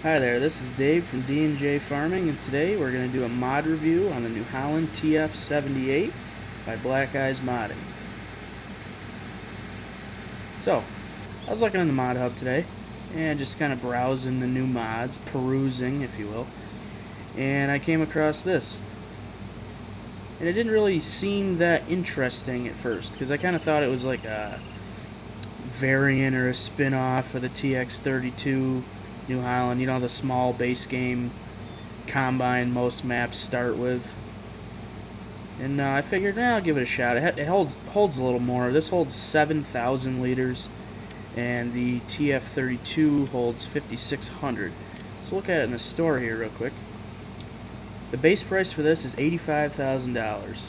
Hi there, this is Dave from D&J Farming, and today we're going to do a mod review on the new Holland TF 78 by Black Eyes Modding. So, I was looking in the mod hub today and just kind of browsing the new mods, perusing if you will, and I came across this. And it didn't really seem that interesting at first because I kind of thought it was like a variant or a spin-off of the TX32 New Holland, you know, the small base game combine most maps start with. And I figured, I'll give it a shot. It holds a little more. This holds 7,000 liters, and the TF32 holds 5,600. So look at it in the store here real quick. The base price for this is $85,000.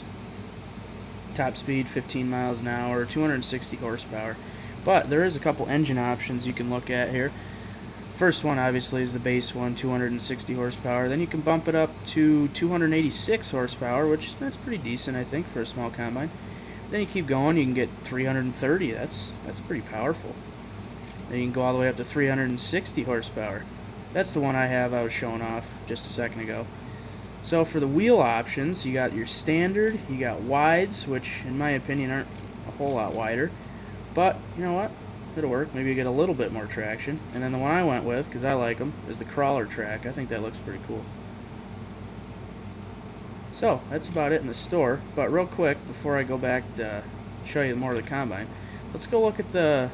Top speed 15 miles an hour, 260 horsepower. But there is a couple engine options you can look at here. First one obviously is the base one, 260 horsepower. Then you can bump it up to 286 horsepower, which that's pretty decent I think for a small combine. Then you keep going, you can get 330. That's pretty powerful. Then you can go all the way up to 360 horsepower. That's the one I was showing off just a second ago. So for the wheel options, you got your standard, you got wides, which in my opinion aren't a whole lot wider. But you know what? It'll work. Maybe you get a little bit more traction. And then the one I went with, because I like them, is the crawler track. I think that looks pretty cool. So, that's about it in the store. But real quick, before I go back to show you more of the combine, let's go look at the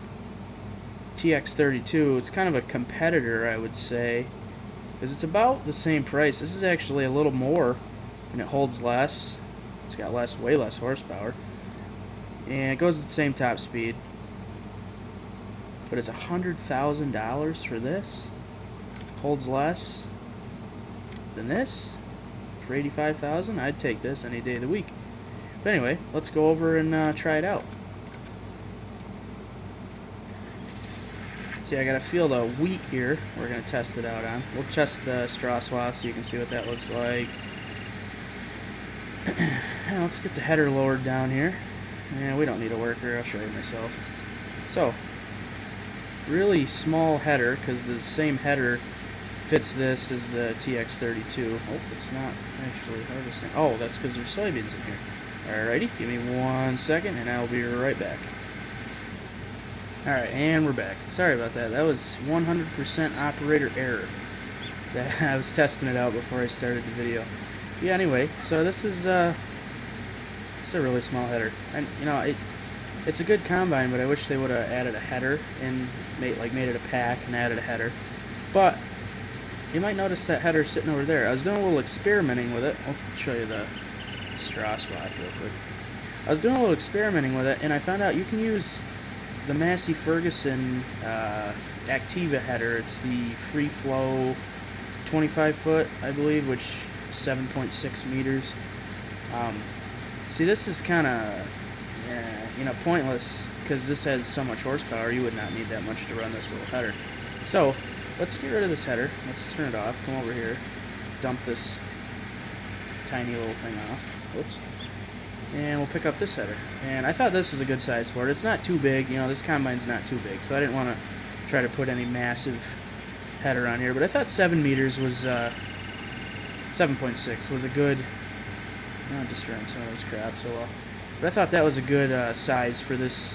TX32. It's kind of a competitor, I would say, because it's about the same price. This is actually a little more, and it holds less. It's got way less horsepower. And it goes at the same top speed. But it's $100,000 for this. Holds less than this for $85,000. I'd take this any day of the week. But anyway, let's go over and try it out. See, I gotta feel the wheat here. We're gonna test it out on. We'll test the straw swath so you can see what that looks like. Now let's get the header lowered down here. Yeah, we don't need a worker. I'll show you myself. So, really small header because the same header fits this as the TX32. Oh, it's not actually harvesting. Oh, that's because there's soybeans in here. Alrighty, give me 1 second and I'll be right back. Alright, and we're back. Sorry about that. That was 100% operator error. I was testing it out before I started the video. Yeah, anyway, so this is it's a really small header. And you know, it's a good combine, but I wish they would have added a header and made it a pack and added a header. But you might notice that header sitting over there. I was doing a little experimenting with it. Let's show you the straw swath real quick. I was doing a little experimenting with it, and I found out you can use the Massey Ferguson Activa Header. It's the free flow 25 foot, I believe, which is 7.6 meters. See, this is kind of pointless because this has so much horsepower. You would not need that much to run this little header. So let's get rid of this header. Let's turn it off. Come over here, dump this tiny little thing off. Whoops. And we'll pick up this header. And I thought this was a good size for it. It's not too big. You know, this combine's not too big, so I didn't want to try to put any massive header on here. But I thought 7 meters was 7.6 was a good. I'm destroying some of this crap so well. But I thought that was a good size for this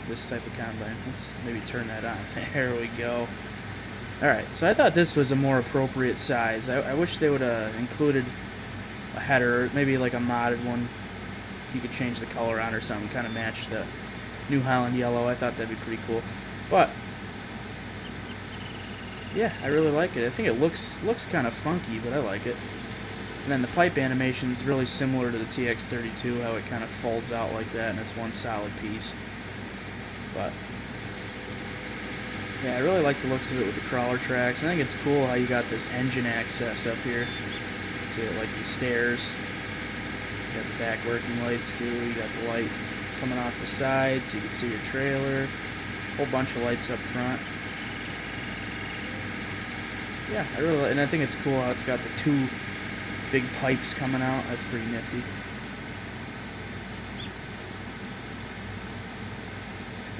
type of combine. Let's maybe turn that on. There we go. Alright, so I thought this was a more appropriate size. I wish they would have included a header, or maybe like a modded one. You could change the color on or something, kind of match the New Holland yellow. I thought that'd be pretty cool. But yeah, I really like it. I think it looks kind of funky, but I like it. And then the pipe animation is really similar to the TX32, how it kind of folds out like that, and it's one solid piece. But yeah, I really like the looks of it with the crawler tracks. I think it's cool how you got this engine access up here. See, like the stairs. You got the back working lights too. You got the light coming off the side, so you can see your trailer. A whole bunch of lights up front. Yeah, and I think it's cool how it's got the two big pipes coming out. That's pretty nifty.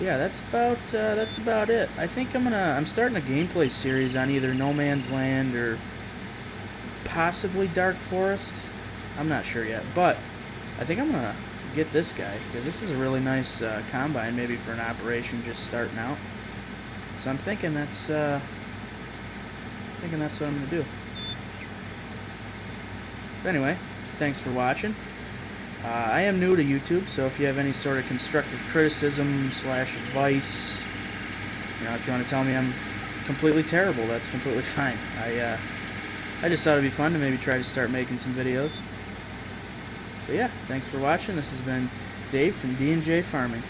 yeah, that's about it. I think I'm starting a gameplay series on either No Man's Land or possibly Dark Forest. I'm not sure yet, but I think I'm gonna get this guy because this is a really nice combine, maybe for an operation just starting out. So I'm thinking that's what I'm gonna do. But anyway, thanks for watching. I am new to YouTube, so if you have any sort of constructive criticism / advice, if you want to tell me I'm completely terrible, that's completely fine. I just thought it'd be fun to maybe try to start making some videos. But yeah, thanks for watching. This has been Dave from D&J Farming.